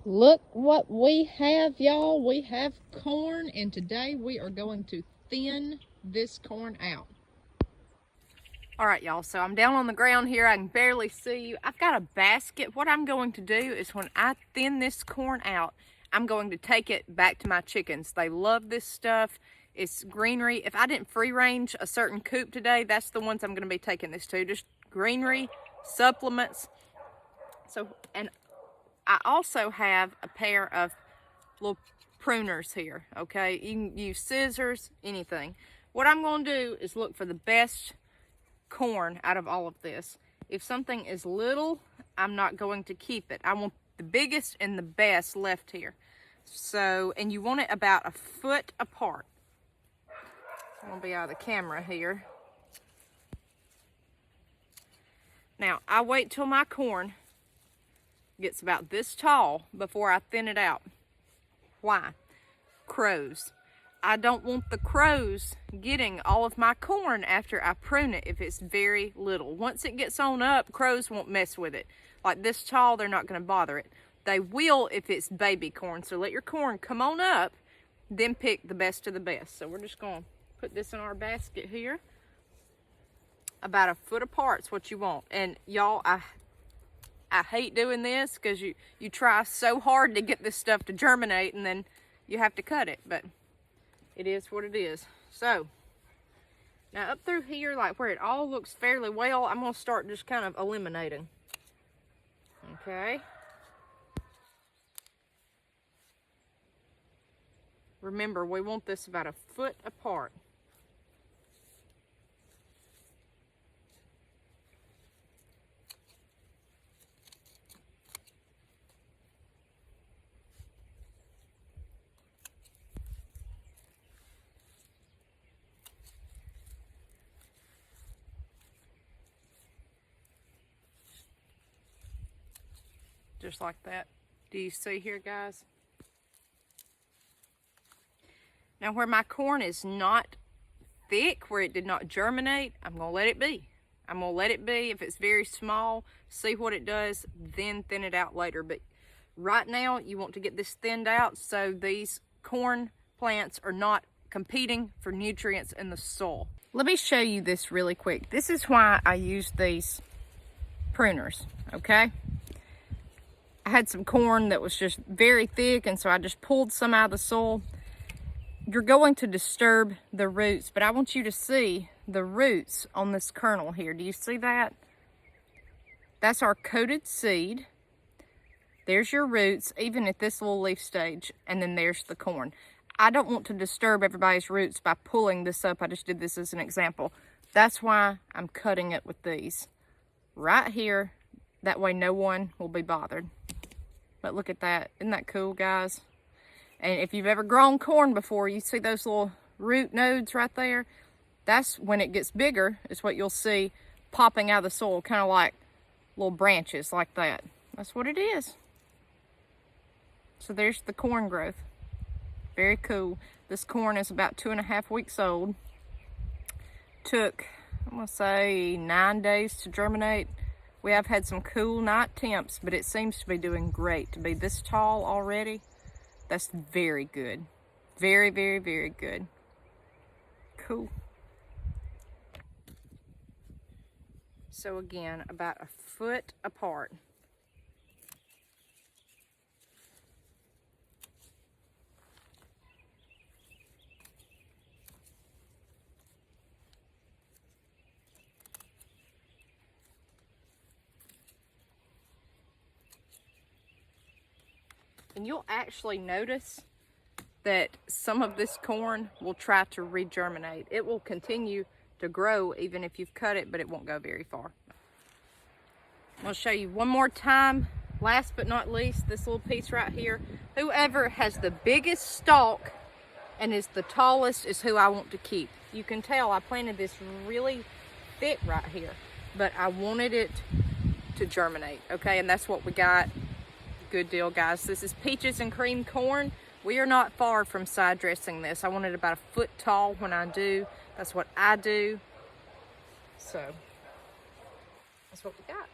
Look what we have, y'all. We have corn, and today we are going to thin this corn out. All right, y'all, so I'm down on the ground here. I can barely see you. I've got a basket. What I'm going to do is when I thin this corn out, I'm going to take it back to my chickens. They love this stuff. It's greenery. If I didn't free range a certain coop today, that's the ones I'm going to be taking this to. Just greenery, supplements. So, and I also have a pair of little pruners here, okay? You can use scissors, anything. What I'm going to do is look for the best corn out of all of this. If something is little, I'm not going to keep it. I want the biggest and the best left here. So, and you want it about a foot apart. I'm going to be out of the camera here. Now, I wait till my corn gets about this tall before I thin it out. Why? Crows. I don't want the crows getting all of my corn after I prune it if it's very little. Once it gets on up, crows won't mess with it. Like this tall, they're not going to bother it. They will if it's baby corn. So let your corn come on up, then pick the best of the best. So we're just going to put this in our basket here. About a foot apart is what you want. And y'all, I hate doing this because you try so hard to get this stuff to germinate and then you have to cut it, but it is what it is. So now up through here, like where it all looks fairly well, I'm going to start just kind of eliminating. Okay. Remember, we want this about a foot apart. Just like that. Do you see here, guys? Now where my corn is not thick, where it did not germinate, I'm going to let it be. I'm going to let it be. If it's very small, see what it does, then thin it out later. But right now, you want to get this thinned out so these corn plants are not competing for nutrients in the soil. Let me show you this really quick. This is why I use these pruners, okay? I had some corn that was just very thick, and so I just pulled some out of the soil. You're going to disturb the roots, but I want you to see the roots on this kernel here. Do you see that? That's our coated seed. There's your roots, even at this little leaf stage, and then there's the corn. I don't want to disturb everybody's roots by pulling this up. I just did this as an example. That's why I'm cutting it with these right here. That way no one will be bothered. But look at that. Isn't that cool, guys? And if you've ever grown corn before, you see those little root nodes right there? That's when it gets bigger, is what you'll see popping out of the soil, kind of like little branches like that. That's what it is. So there's the corn growth. Very cool. This corn is about 2.5 weeks old. Took, I'm going to say, 9 days to germinate. We have had some cool night temps, but it seems to be doing great. To be this tall already, that's very good. Very, very, very good. Cool. So again, about a foot apart. And you'll actually notice that some of this corn will try to regerminate. It will continue to grow even if you've cut it, but it won't go very far. I'm going to show you one more time, last but not least, this little piece right here. Whoever has the biggest stalk and is the tallest is who I want to keep. You can tell I planted this really thick right here, but I wanted it to germinate, okay? And that's what we got. Good deal, guys. This is peaches and cream corn. We are not far from side dressing this. I want it about a foot tall when I do. That's what I do. So that's what we got.